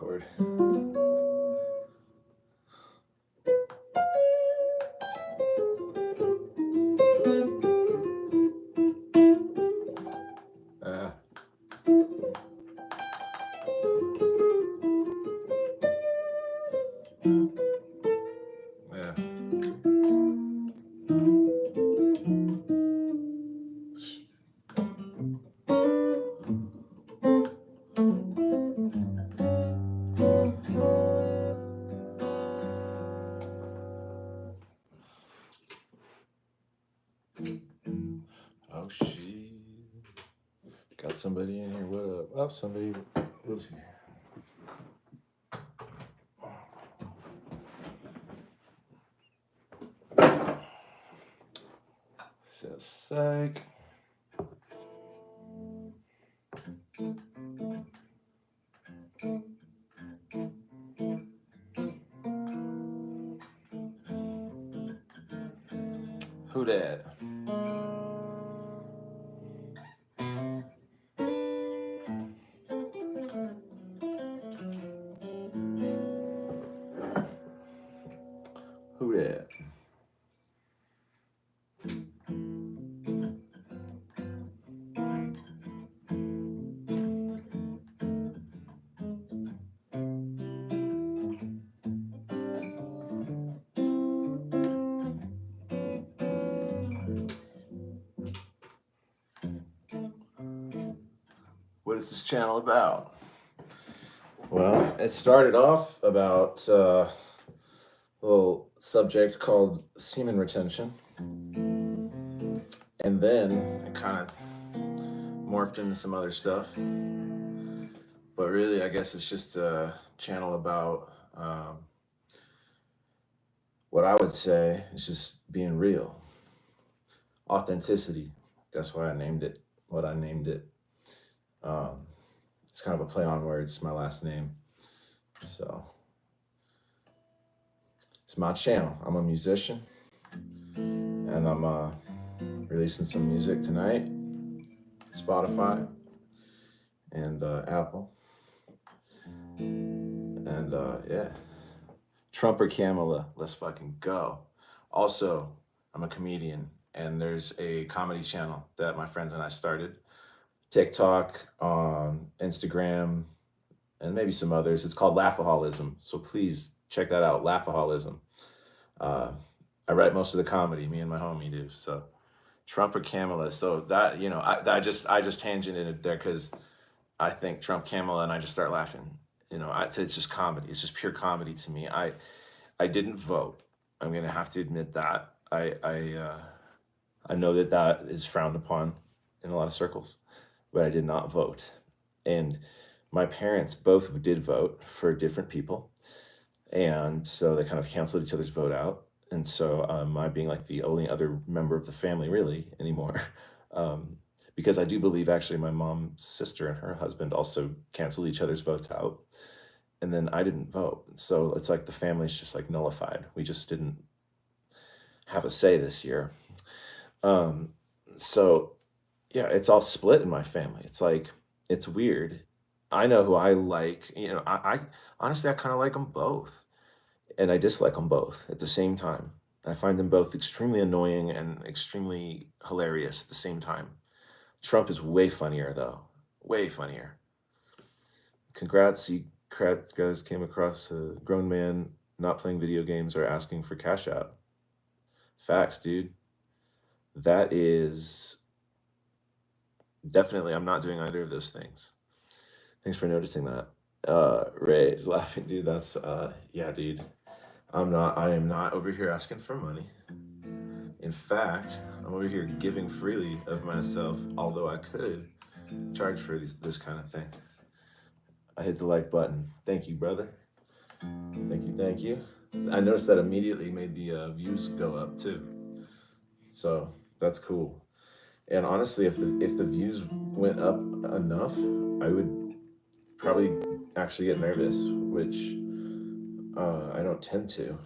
record. Yeah. Oh shit. Got somebody in here. What up? Oh, somebody was here. Says psych. Who that? Who that? What is this channel about? Well, it started off about a little subject called semen retention. And then it kind of morphed into some other stuff. But really, I guess it's just a channel about what I would say is just being real. Authenticity. That's why I named it what I named it. It's kind of a play on words, my last name. So it's my channel. I'm a musician, and I'm releasing some music tonight. Spotify and Apple. And yeah. Trump or Kamala, let's fucking go. Also, I'm a comedian, and there's a comedy channel that my friends and I started. TikTok, Instagram, and maybe some others. It's called Laughaholism. So please check that out, Laughaholism. I write most of the comedy, me and my homie do. So Trump or Kamala. So that, I just tangented it there because I think Trump, Kamala, and I just start laughing. It's just comedy. It's just pure comedy to me. I didn't vote. I'm gonna have to admit that. I know that is frowned upon in a lot of circles, but I did not vote. And my parents both did vote for different people, and so they kind of canceled each other's vote out. And so I being like the only other member of the family really anymore. Because I do believe actually my mom's sister and her husband also canceled each other's votes out. And then I didn't vote. So it's like the family's just like nullified. We just didn't have a say this year. So yeah, it's all split in my family. It's like, it's weird. I know who I like. I honestly, I kind of like them both. And I dislike them both at the same time. I find them both extremely annoying and extremely hilarious at the same time. Trump is way funnier, though. Way funnier. Congrats, you guys came across a grown man not playing video games or asking for Cash App. Facts, dude. That is definitely, I'm not doing either of those things. Thanks for noticing that. Ray is laughing, dude. That's, yeah, dude. I am not over here asking for money. In fact, I'm over here giving freely of myself, although I could charge for this kind of thing. I hit the like button. Thank you, brother. Thank you. I noticed that immediately made the views go up too. So that's cool. And honestly, if the views went up enough, I would probably actually get nervous, which I don't tend to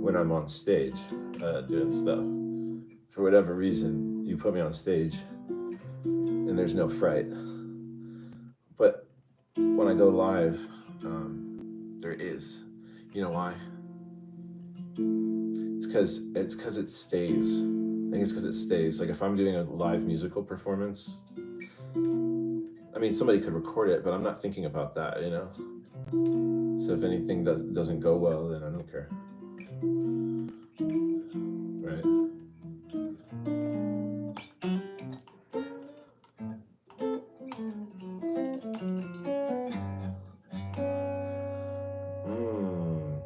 when I'm on stage doing stuff. For whatever reason, you put me on stage and there's no fright. But when I go live, There is. You know why? It's because it stays. I think it's because it stays. Like if I'm doing a live musical performance, I mean, somebody could record it, but I'm not thinking about that, you know? So if anything doesn't go well, then I don't care. Right? Mm.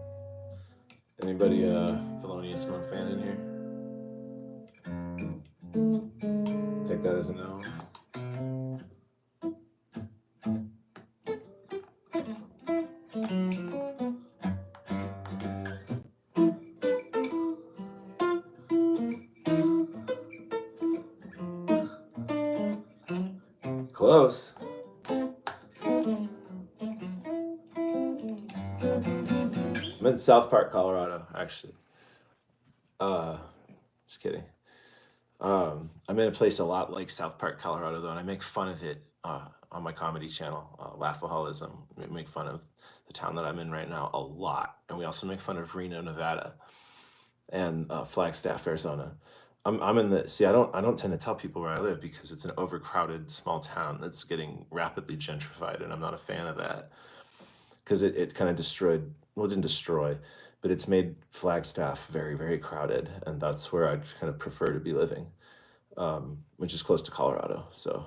Anybody Thelonious Monk fan in here? Take that as a no. Close. I'm in South Park, Colorado, actually. Just kidding. I'm in a place a lot like South Park, Colorado, though, and I make fun of it on my comedy channel, Laughaholism. We make fun of the town that I'm in right now a lot, and we also make fun of Reno, Nevada, and Flagstaff, Arizona. I'm in the see. I don't tend to tell people where I live because it's an overcrowded small town that's getting rapidly gentrified, and I'm not a fan of that because it kind of destroyed. Well, it didn't destroy, but it's made Flagstaff very, very crowded, and that's where I'd kind of prefer to be living, which is close to Colorado. So,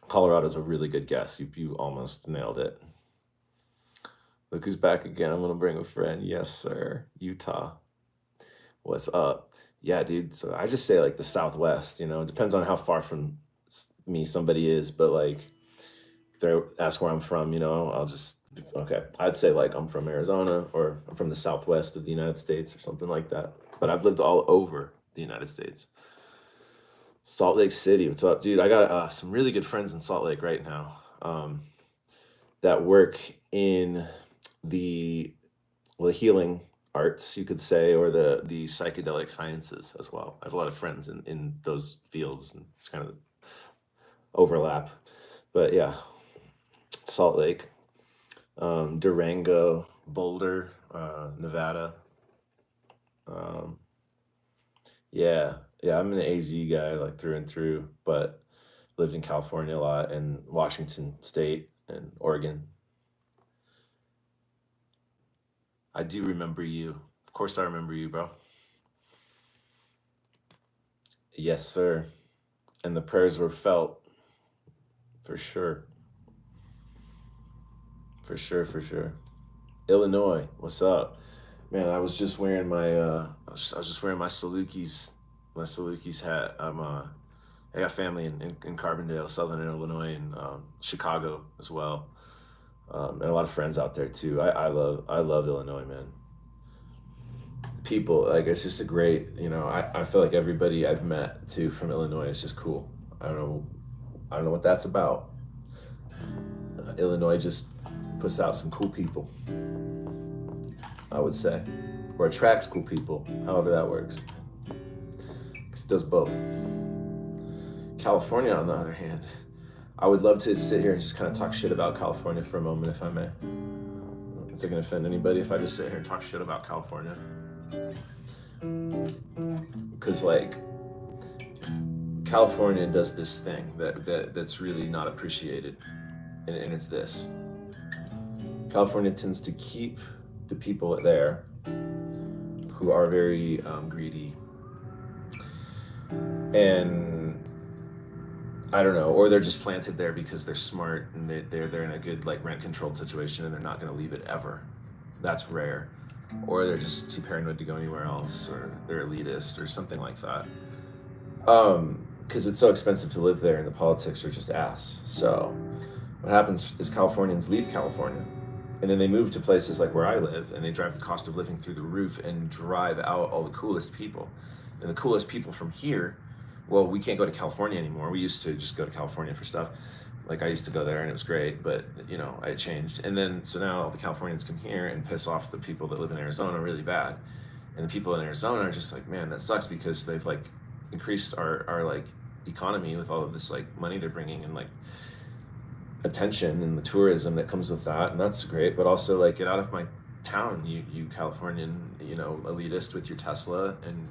Colorado's a really good guess. You almost nailed it. Look who's back again. I'm gonna bring a friend. Yes, sir. Utah. What's up? Yeah, dude. So I just say like the Southwest. You know, it depends on how far from me somebody is, but like if they ask where I'm from, you know, I'll just okay. I'd say like I'm from Arizona or I'm from the Southwest of the United States or something like that. But I've lived all over the United States. Salt Lake City, what's up, dude? I got some really good friends in Salt Lake right now that work in the the healing arts, you could say, or the psychedelic sciences as well. I have a lot of friends in those fields, and it's kind of overlap. But yeah, Salt Lake, Durango, Boulder, Nevada. Um, yeah, yeah, I'm an AZ guy like through and through, but lived in California a lot and Washington State and Oregon. I do remember you. Of course, I remember you, bro. Yes, sir. And the prayers were felt for sure, for sure, for sure. Illinois, what's up, man? I was just wearing I was just wearing my Salukis hat. I got family in Carbondale, Southern Illinois, and Chicago as well, and a lot of friends out there too. I love Illinois, man. People like it's just a great, you know. I feel like everybody I've met too from Illinois is just cool. I don't know what that's about. Illinois just puts out some cool people, I would say, or attracts cool people, however that works. 'Cause it does both. California, on the other hand, I would love to sit here and just kind of talk shit about California for a moment, if I may. Is it going to offend anybody if I just sit here and talk shit about California? Because, like, California does this thing that's really not appreciated, and it's this. California tends to keep the people there who are very greedy and I don't know, or they're just planted there because they're smart and they're in a good like rent controlled situation and they're not going to leave it ever. That's rare. Or they're just too paranoid to go anywhere else, or they're elitist or something like that. Because it's so expensive to live there and the politics are just ass. So what happens is Californians leave California and then they move to places like where I live and they drive the cost of living through the roof and drive out all the coolest people. And the coolest people from here, well, we can't go to California anymore. We used to just go to California for stuff. Like I used to go there and it was great, but you know, I changed. And then, so now the Californians come here and piss off the people that live in Arizona really bad. And the people in Arizona are just like, man, that sucks because they've like increased our like economy with all of this like money they're bringing and like attention and the tourism that comes with that, and that's great. But also, like, get out of my town, you Californian, elitist with your Tesla, and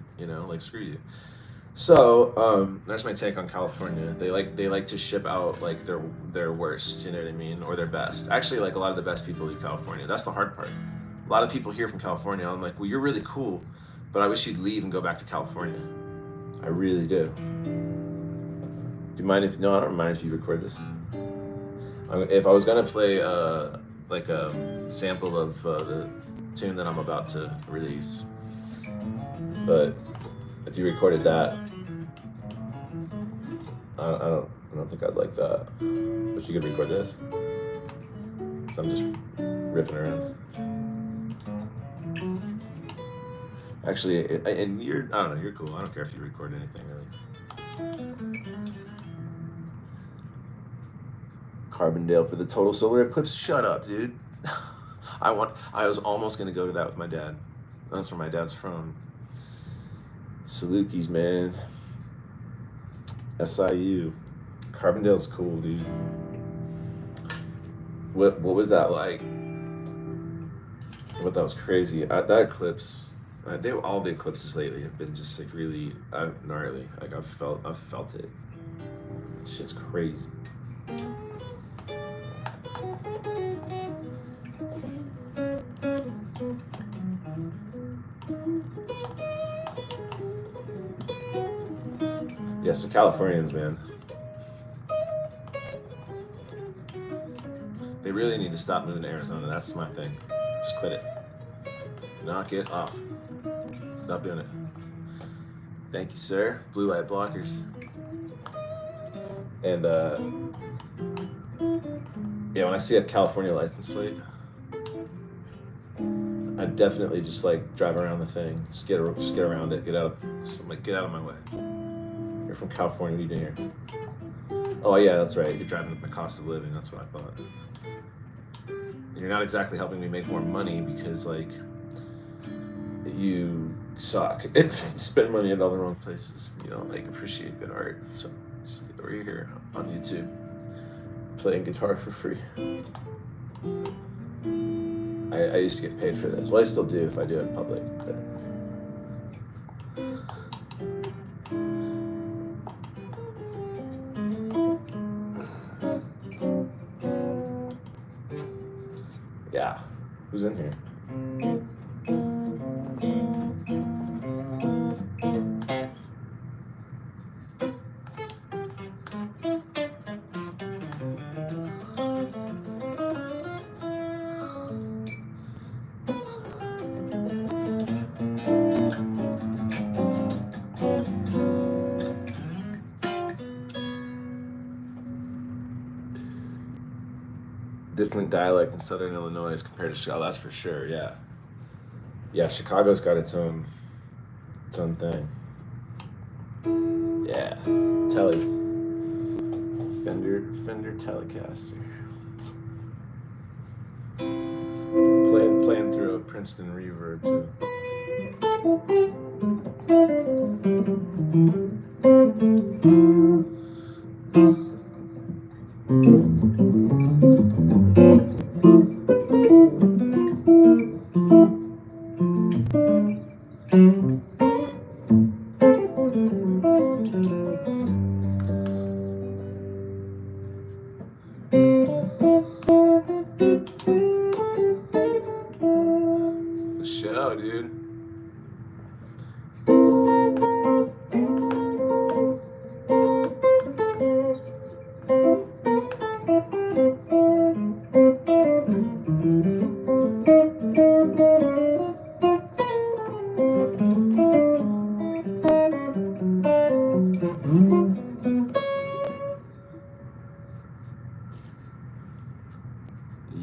like, screw you. So that's my take on California. They like to ship out like their worst, you know what I mean, or their best. Actually, like, a lot of the best people leave California. That's the hard part. A lot of people here from California. I'm like, well, you're really cool, but I wish you'd leave and go back to California. I really do. Do you mind if no? I don't mind if you record this. If I was gonna play like a sample of the tune that I'm about to release, but if you recorded that, I don't think I'd like that. But you could record this. So I'm just riffing around. Actually, and I don't know, you're cool. I don't care if you record anything really. Carbondale for the total solar eclipse. Shut up, dude. I was almost gonna go to that with my dad. That's where my dad's from. Salukis, man. SIU. Carbondale's cool, dude. What was that like? What, that was crazy. That eclipse. All the eclipses lately have been just like really gnarly. Like, I've felt it. Shit's crazy. Yeah, so Californians, man, they really need to stop moving to Arizona. That's my thing. Just quit it. Knock it off. Stop doing it. Thank you, sir. Blue light blockers. And yeah, when I see a California license plate, I definitely just like drive around the thing. Just get around it. Get out of my way. You're from California. What are you doing here? Oh yeah, that's right. You're driving up my cost of living. That's what I thought. You're not exactly helping me make more money because, like, you suck. Spend money at all the wrong places. You don't like appreciate good art. So just get over here on YouTube, playing guitar for free. I used to get paid for this. Well, I still do if I do it in public. But yeah, who's in here? Different dialect in Southern Illinois compared to Chicago. That's for sure. Yeah. Yeah, Chicago's got its own thing. Yeah, Fender Telecaster. Playing through a Princeton reverb too. For sure, dude.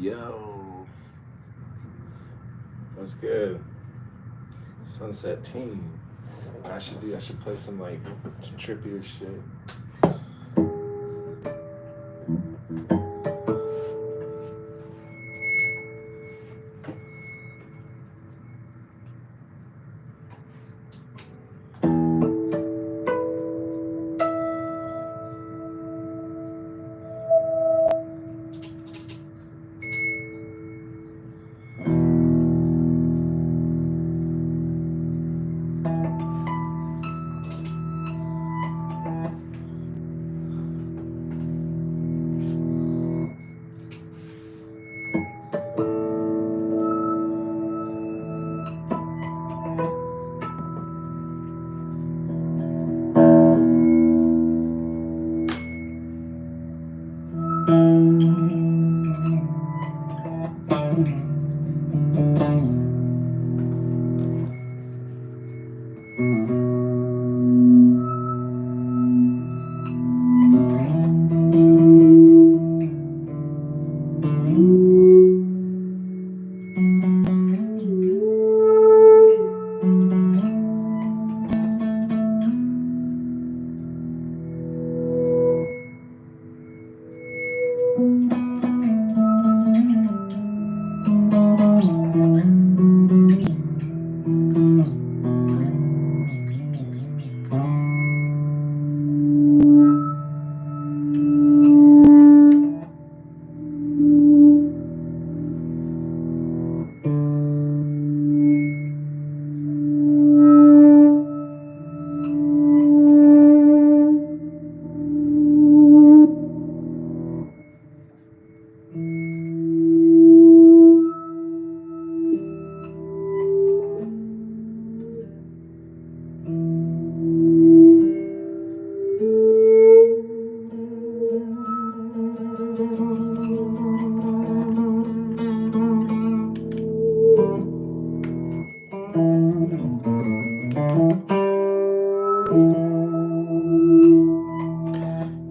Yo, what's good? Sunset Team. I should play some trippier shit.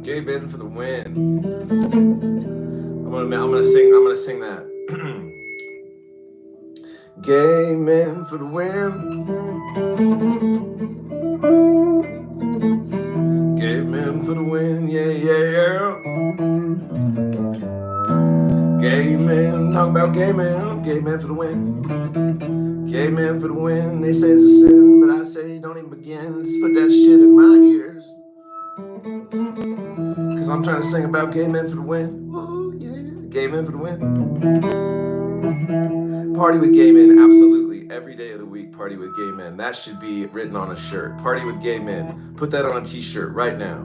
Gay men for the win. I'm gonna sing that. Gay men for the win. Gay men for the win, yeah, yeah, yeah. Gay men, talking about gay men for the win. Gay men for the win, they say it's a sin, but I say don't even begin. Just put that shit in my ears. Cause I'm trying to sing about gay men for the win. Oh yeah, gay men for the win. Party with gay men, absolutely. Every day of the week, party with gay men. That should be written on a shirt. Party with gay men. Put that on a t-shirt right now.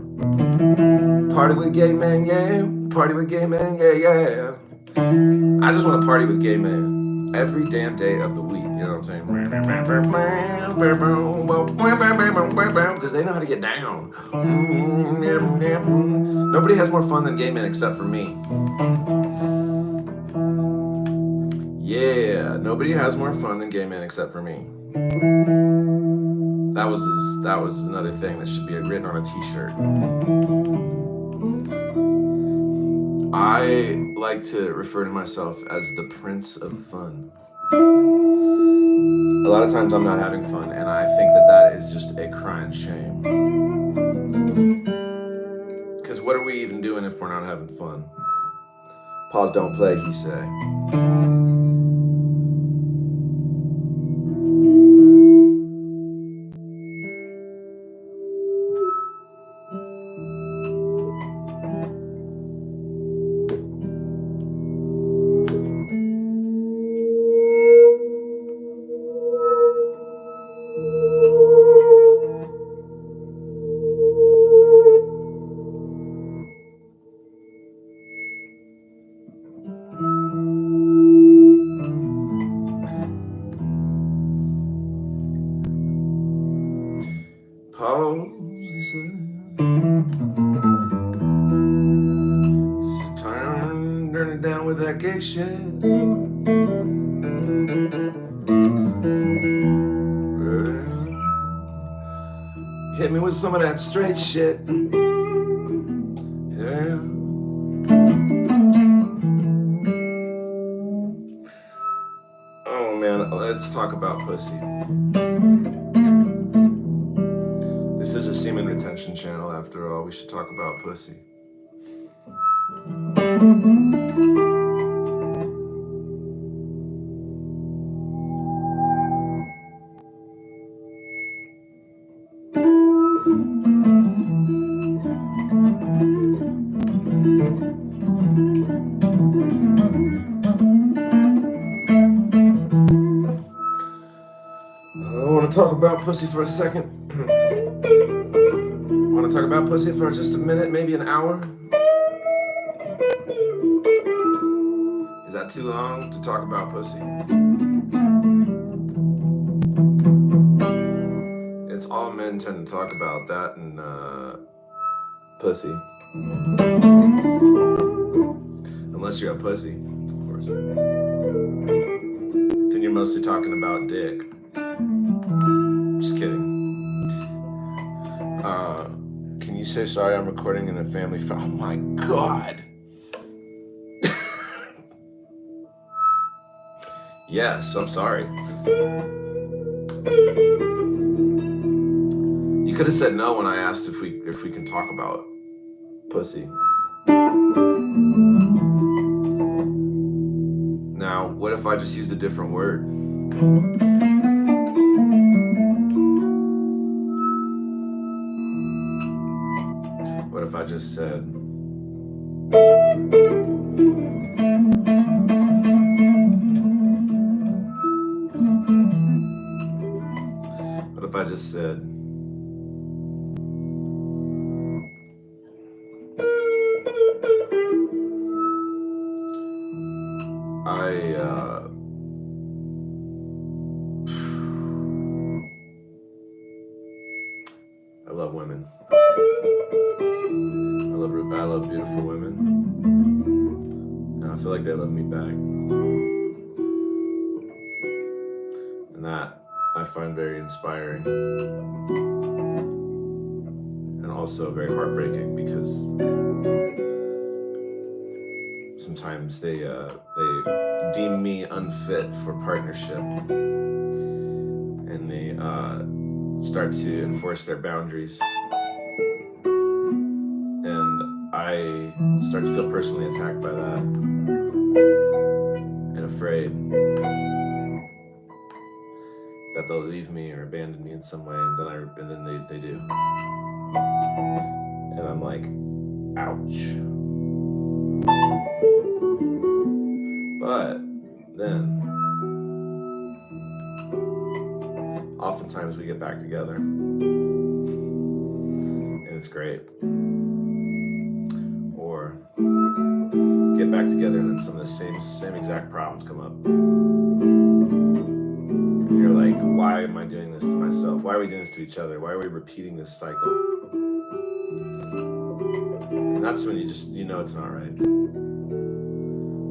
Party with gay men, yeah. Party with gay men, yeah, yeah. I just want to party with gay men every damn day of the week. You know what I'm saying? Because they know how to get down. Nobody has more fun than gay men except for me. Yeah, nobody has more fun than gay men except for me. That was another thing that should be written on a t-shirt. I like to refer to myself as the Prince of Fun. A lot of times I'm not having fun, and I think that is just a crying shame. Because what are we even doing if we're not having fun? Pause, don't play, he say. Pause. Turn it down with that gay shit. Hit me with some of that straight shit. Yeah. Oh man, let's talk about pussy. This is a semen retention channel after all. We should talk about pussy. I want to talk about pussy for a second. I want to talk about pussy for just a minute, maybe an hour. Is that too long to talk about pussy? It's all men tend to talk about that and pussy. Unless you're a pussy, of course. Then you're mostly talking about dick. Just kidding. Can you say sorry? I'm recording in a family. Oh my God. Yes, I'm sorry. You could have said no when I asked if we can talk about pussy. Now, what if I just used a different word? What if I just said, what if I just said, I love women. I love beautiful women. And I feel like they love me back. And that I find very inspiring. And also very heartbreaking because sometimes they deem me unfit for partnership. And they start to enforce their boundaries. And I start to feel personally attacked by that and afraid that they'll leave me or abandon me in some way, and then they do. And I'm like, ouch. But then, oftentimes we get back together, and it's great. Or get back together, and then some of the same exact problems come up. And you're like, why am I doing this to myself? Why are we doing this to each other? Why are we repeating this cycle? And that's when you know it's not right.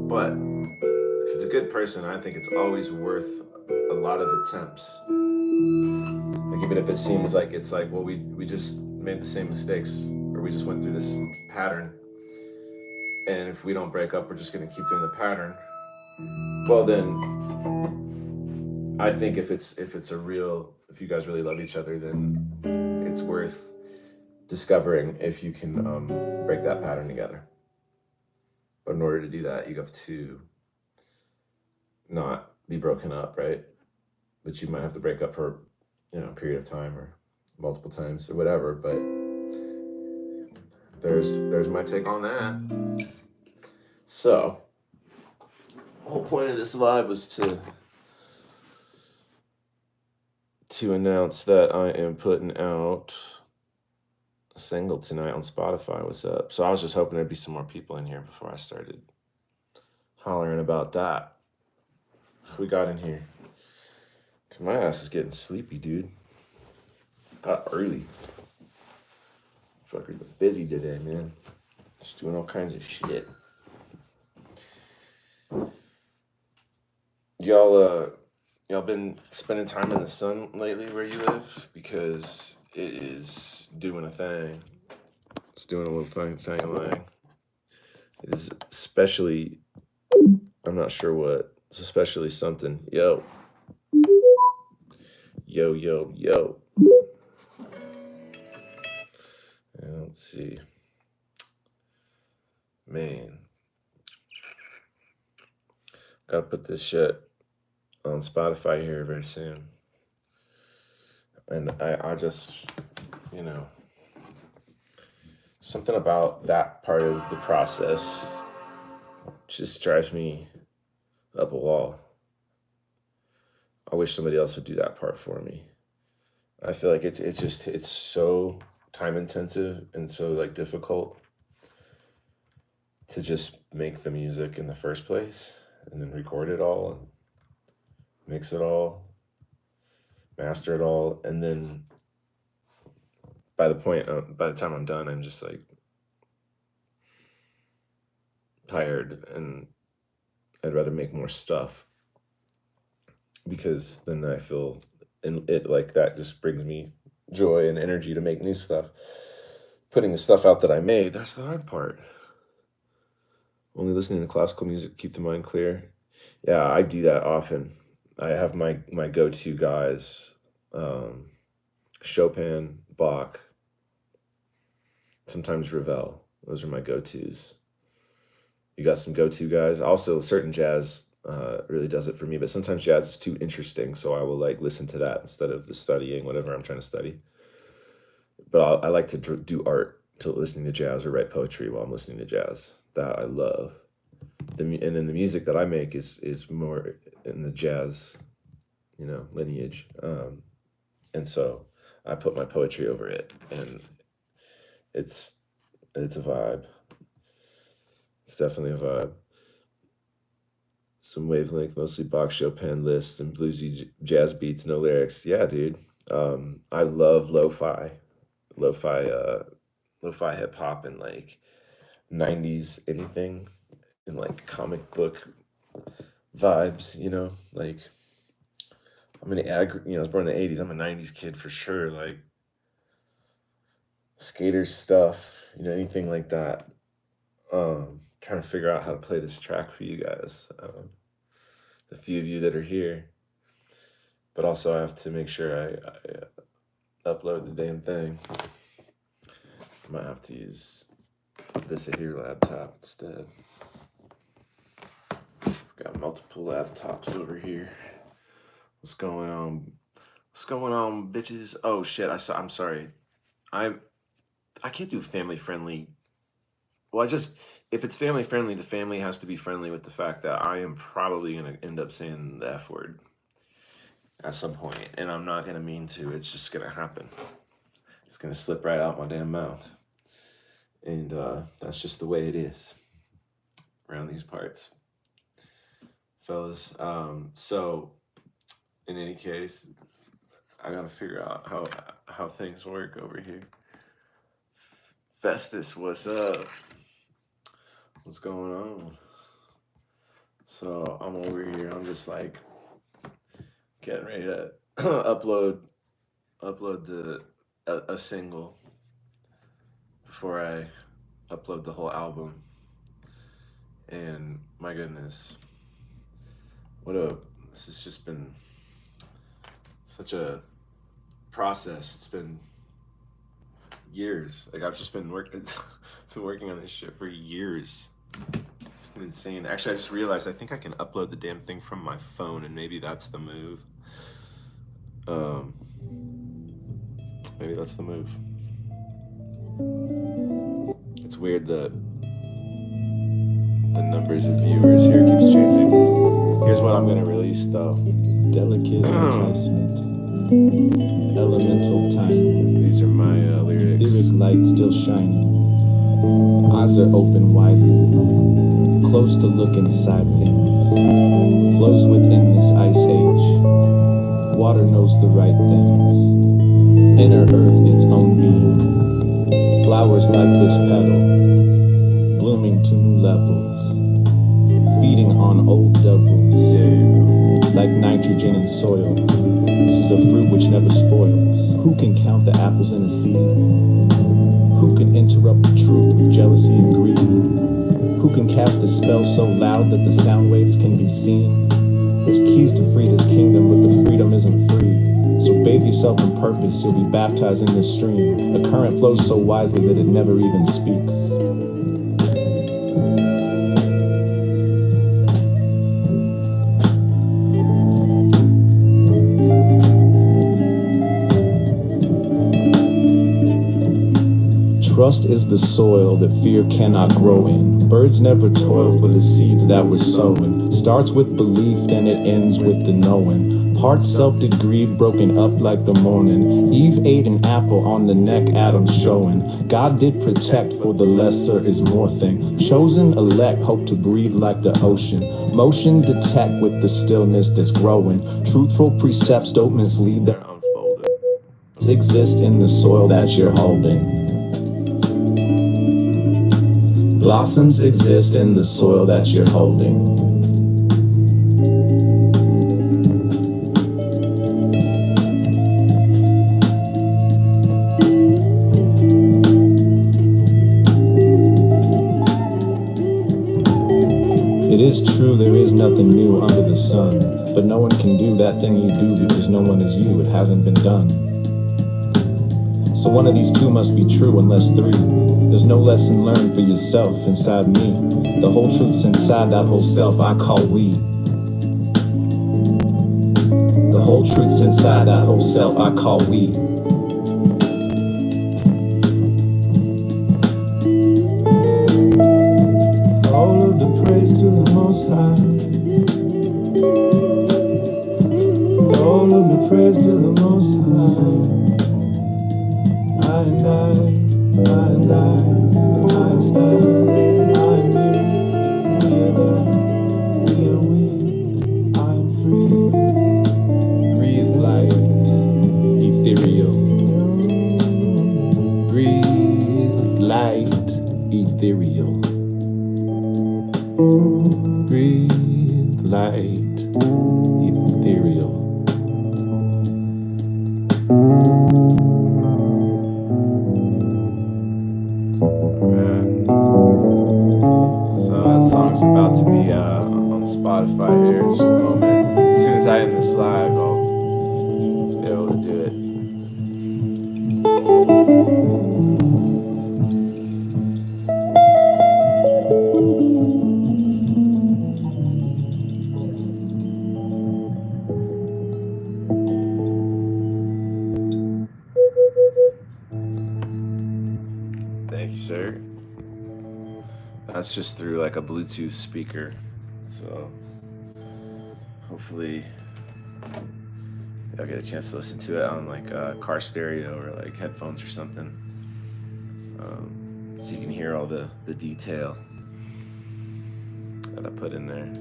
But if it's a good person, I think it's always worth a lot of attempts. Like even if it seems like it's like, well, we just made the same mistakes, or we just went through this pattern, and if we don't break up, we're just going to keep doing the pattern. Well, then I think if you guys really love each other, then it's worth discovering if you can break that pattern together. But in order to do that, you have to not be broken up, right? But you might have to break up for a period of time or multiple times or whatever. But there's my take on that. So the whole point of this live was to announce that I am putting out a single tonight on Spotify. What's up? So I was just hoping there'd be some more people in here before I started hollering about that. Who we got in here? My ass is getting sleepy, dude. Got early. Fucking busy today, man. Just doing all kinds of shit. Y'all been spending time in the sun lately where you live? Because it is doing a thing. It's doing a little thing. It is especially, I'm not sure what. It's especially something. Yo. Let's see. Man. Gotta put this shit on Spotify here very soon. And I just, something about that part of the process just drives me up a wall. I wish somebody else would do that part for me. I feel like it's so time intensive and so like difficult to just make the music in the first place and then record it all and mix it all, master it all, and then by the time I'm done, I'm just like tired, and I'd rather make more stuff, because then I feel, and it like that just brings me joy and energy to make new stuff. Putting the stuff out that I made, that's the hard part. Only listening to classical music to keep the mind clear. Yeah, I do that often. I have my go-to guys, um, Chopin, Bach, sometimes Ravel. Those are my go-tos. You got some go-to guys. Also, certain jazz really does it for me, but sometimes jazz is too interesting, so I will like listen to that instead of the studying whatever I'm trying to study. But I like to do art to listening to jazz, or write poetry while I'm listening to jazz. That I love. And then the music that I make is more in the jazz, lineage. And so I put my poetry over it, and it's a vibe. It's definitely a vibe. Some wavelength, mostly Bach, Chopin lists, and bluesy jazz beats, no lyrics. Yeah, dude. I love lo-fi hip hop, and like 90s anything, and like comic book vibes. Like I was born in the 80s. I'm a 90s kid for sure. Like skater stuff, anything like that. Trying to figure out how to play this track for you guys. The few of you that are here, but also I have to make sure I upload the damn thing. I might have to use this here laptop instead. I've got multiple laptops over here. What's going on? What's going on, bitches? Oh shit! I'm sorry. I can't do family friendly. Well, if it's family friendly, the family has to be friendly with the fact that I am probably gonna end up saying the F word at some point, and I'm not gonna mean to. It's just gonna happen. It's gonna slip right out my damn mouth, and that's just the way it is around these parts, fellas. So, in any case, I gotta figure out how things work over here. Festus, what's up? What's going on? So I'm over here. I'm just like getting ready to upload a single before I upload the whole album. And my goodness, this has just been such a process. It's been years. Like I've just been working on this shit for years. It's been insane. Actually, I just realized I think I can upload the damn thing from my phone, and maybe that's the move. Maybe that's the move. It's weird that the numbers of viewers here keeps changing. Here's what I'm gonna release though. Delicate enticement. Elemental time. These are my lyrics. Etheric light still shining. Eyes are open widely. Close to look inside things. Flows within this ice age. Water knows the right things. Inner earth its own being. Flowers like this petal. Blooming to new levels. Feeding on old devils. Yeah. Like nitrogen in soil. This is a fruit which never spoils. Who can count the apples in a seed? Who can interrupt the truth with jealousy and greed? Who can cast a spell so loud that the sound waves can be seen? There's keys to Frida's kingdom, but the freedom isn't free. So bathe yourself in purpose, you'll be baptized in this stream. A current flows so wisely that it never even speaks. Trust is the soil that fear cannot grow in. Birds never toil for the seeds that were sown. Starts with belief, then it ends with the knowing. Part self did grieve, broken up like the morning. Eve ate an apple on the neck, Adam showing. God did protect, for the lesser is more thing. Chosen elect hope to breathe like the ocean. Motion detect with the stillness that's growing. Truthful precepts don't mislead, they're unfolded. Exist in the soil that you're holding. Blossoms exist in the soil that you're holding. It is true there is nothing new under the sun, but no one can do that thing you do because no one is you, it hasn't been done. So one of these two must be true unless three. There's no lesson learned for yourself inside me. The whole truth's inside that whole self I call we. The whole truth's inside that whole self I call we. All of the praise to the Most High. All of the praise to the Most High. I and I and I am me, we are the, we are we, I am free. Breathe light, ethereal. Breathe light, ethereal. Breathe light, ethereal. Song's about to be on Spotify here in just a moment. As soon as I end this live, I'll be able to do it. Thank you, sir. That's just through like a Bluetooth speaker, so hopefully I'll get a chance to listen to it on like a car stereo or like headphones or something, so you can hear all the detail that I put in there.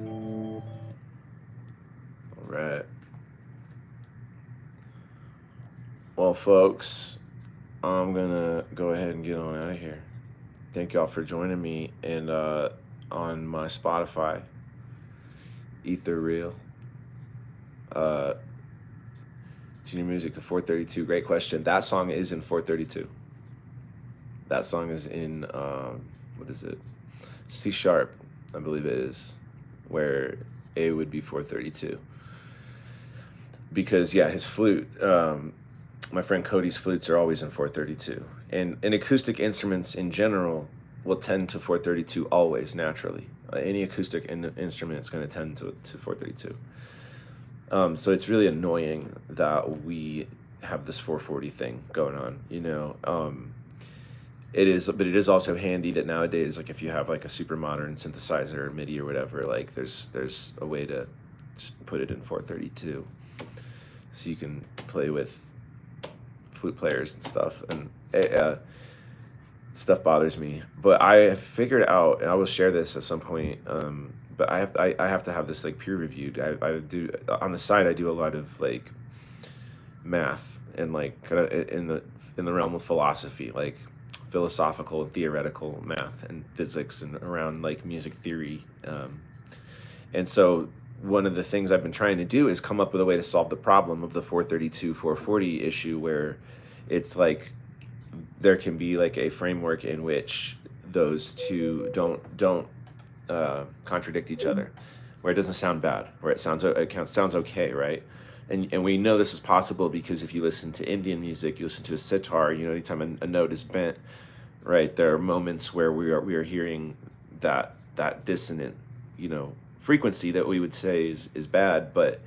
All right. Well, folks, I'm gonna go ahead and get on out of here. Thank y'all for joining me, and on my Spotify, EtherREAL. Tune your music to 432. Great question. That song is in 432. That song is in what is it? C sharp, I believe it is, where A would be 432. Because yeah, his flute. My friend Cody's flutes are always in 432. And acoustic instruments in general will tend to 432 always, naturally. Any acoustic instrument is going to tend to 432. So it's really annoying that we have this 440 thing going on, you know. It is, but it is also handy that nowadays, like if you have like a super modern synthesizer or MIDI or whatever, like there's a way to just put it in 432. So you can play with flute players and stuff, and stuff bothers me. But I have figured out, and I will share this at some point. But I have to have this like peer reviewed. I do on the side. I do a lot of like math and like kind of in the realm of philosophy, like philosophical and theoretical math and physics and around like music theory. And so one of the things I've been trying to do is come up with a way to solve the problem of the 432, 440 issue, where it's like there can be like a framework in which those two don't contradict each other, where it doesn't sound bad, where it sounds okay, right? And we know this is possible because if you listen to Indian music, you listen to a sitar, you know, anytime a note is bent, right, there are moments where we are hearing that dissonant, you know, frequency that we would say is bad. But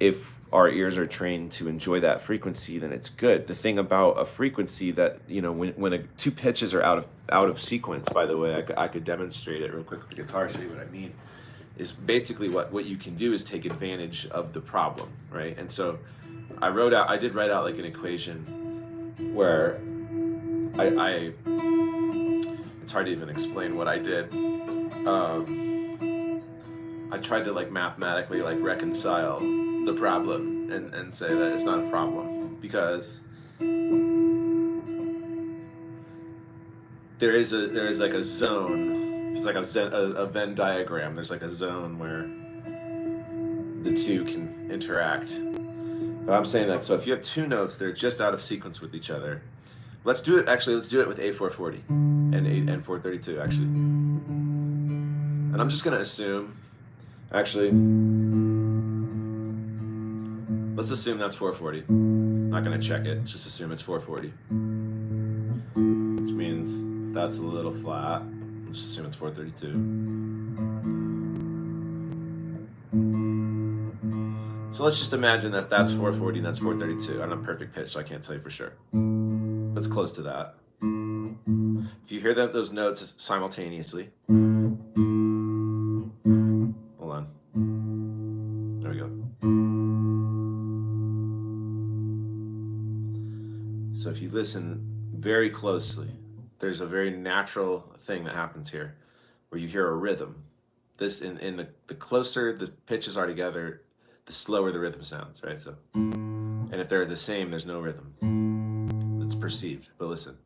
if our ears are trained to enjoy that frequency, then it's good. The thing about a frequency that, you know, when two pitches are out of sequence, by the way, I could demonstrate it real quick with the guitar, show you what I mean, is basically what you can do is take advantage of the problem, right? And so I did write out like an equation where I it's hard to even explain what I did. I tried to like mathematically like reconcile the problem and say that it's not a problem, because there is like a zone. It's like a Venn diagram. There's like a zone where the two can interact. But I'm saying that, so if you have two notes, they're just out of sequence with each other. Let's do it with A440 and N432 actually. And I'm just gonna assume, actually, let's assume that's 440. Not gonna check it, let's just assume it's 440. Which means if that's a little flat, let's assume it's 432. So let's just imagine that that's 440 and that's 432. I'm on perfect pitch, so I can't tell you for sure. But it's close to that. If you hear those notes simultaneously, hold on. There we go. So if you listen very closely, there's a very natural thing that happens here where you hear a rhythm. This in the closer the pitches are together, the slower the rhythm sounds, right? So, and if they're the same, there's no rhythm. It's perceived, but listen.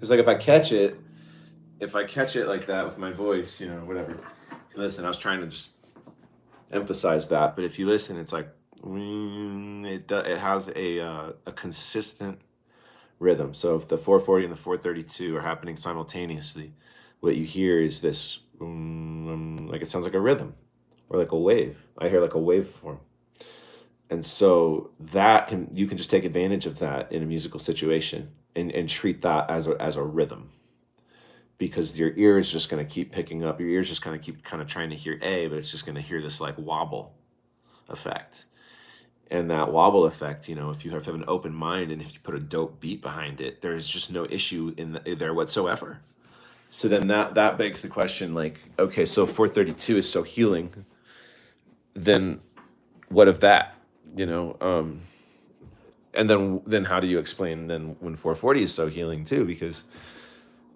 It's like if I catch it like that with my voice, you know, whatever. Listen, I was trying to just emphasize that, but if you listen, it's like it has a consistent rhythm. So if the 440 and the 432 are happening simultaneously, what you hear is this like it sounds like a rhythm or like a wave. I hear like a waveform. And so you can just take advantage of that in a musical situation and treat that as a rhythm, because your ear is just going to keep picking up. Your ear's just going to keep kind of trying to hear A, but it's just going to hear this like wobble effect. And that wobble effect, you know, if you have an open mind and if you put a dope beat behind it, there is just no issue there whatsoever. So then that begs the question, like, okay, so 432 is so healing, then what of that, you know? And then how do you explain then when 440 is so healing too? Because,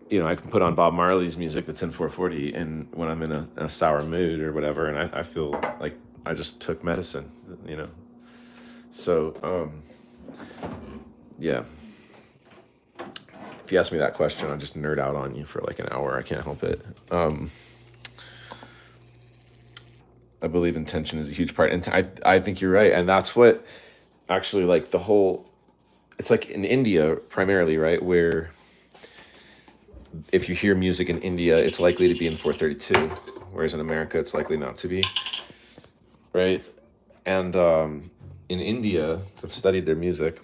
you know, I can put on Bob Marley's music that's in 440, and when I'm in a sour mood or whatever, and I feel like I just took medicine, you know. So, yeah. If you ask me that question, I'll just nerd out on you for like an hour. I can't help it. I believe intention is a huge part. And I think you're right. And that's what actually like it's like in India primarily, right? Where if you hear music in India, it's likely to be in 432, whereas in America, it's likely not to be, right? And in India, so I've studied their music.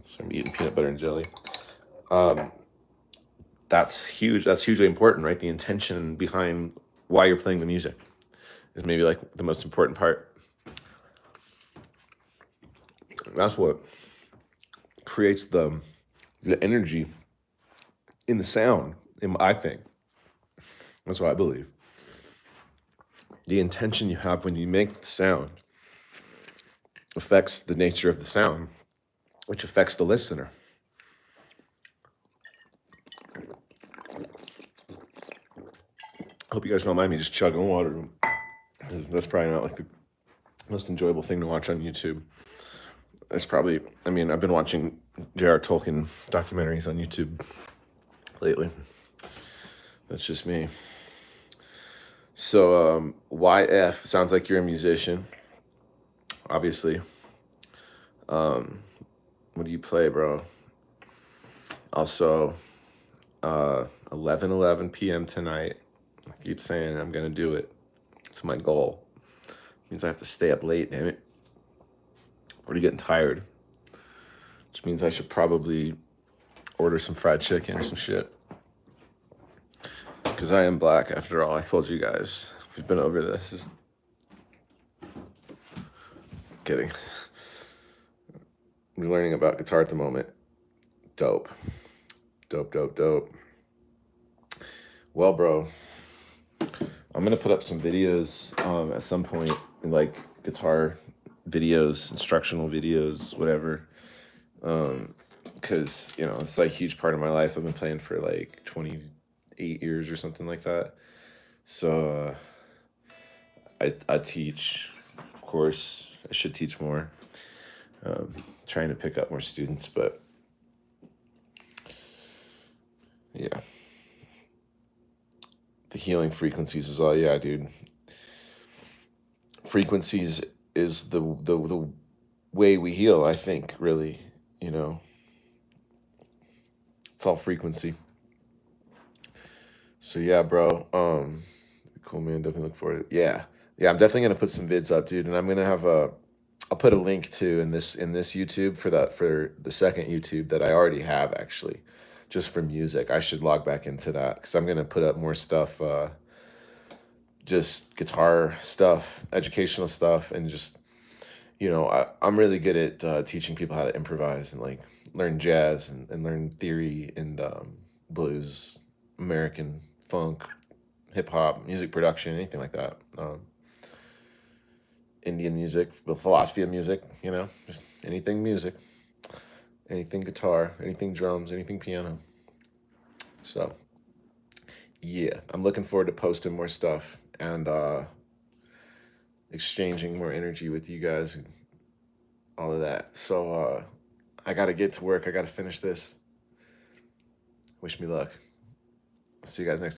So I'm eating peanut butter and jelly. That's huge. That's hugely important, right? The intention behind why you're playing the music is maybe like the most important part. That's what creates the energy in the sound, I think. That's what I believe. The intention you have when you make the sound affects the nature of the sound, which affects the listener. Hope you guys don't mind me just chugging water. That's probably not like the most enjoyable thing to watch on YouTube. It's probably, I mean, I've been watching J.R. Tolkien documentaries on YouTube lately. That's just me. So YF, sounds like you're a musician, obviously. What do you play, bro? Also, 11 p.m. tonight. I keep saying I'm going to do it. It's my goal. It means I have to stay up late, damn it. Already getting tired. Which means I should probably order some fried chicken or some shit. Because I am black, after all. I told you guys. We've been over this. Kidding. We're learning about guitar at the moment. Dope. Dope. Well, bro, I'm going to put up some videos at some point, like guitar videos, instructional videos, whatever. Because, you know, it's like a huge part of my life. I've been playing for like 28 years or something like that. So I teach, of course. I should teach more. Trying to pick up more students, but yeah. The healing frequencies is all, yeah, dude. Frequencies is the way we heal, I think, really, you know. It's all frequency. So yeah, bro. Cool, man. Definitely look forward to it. Yeah. Yeah, I'm definitely gonna put some vids up, dude. And I'm gonna have I'll put a link to in this YouTube for the second YouTube that I already have, actually, just for music. I should log back into that because I'm gonna put up more stuff, just guitar stuff, educational stuff, and just, you know, I'm really good at teaching people how to improvise and like learn jazz and learn theory and blues, American funk, hip hop, music production, anything like that. Indian music, the philosophy of music, you know, just anything music, anything guitar, anything drums, anything piano. So yeah, I'm looking forward to posting more stuff and exchanging more energy with you guys and all of that. So I gotta get to work. I gotta finish this. Wish me luck. See you guys next time.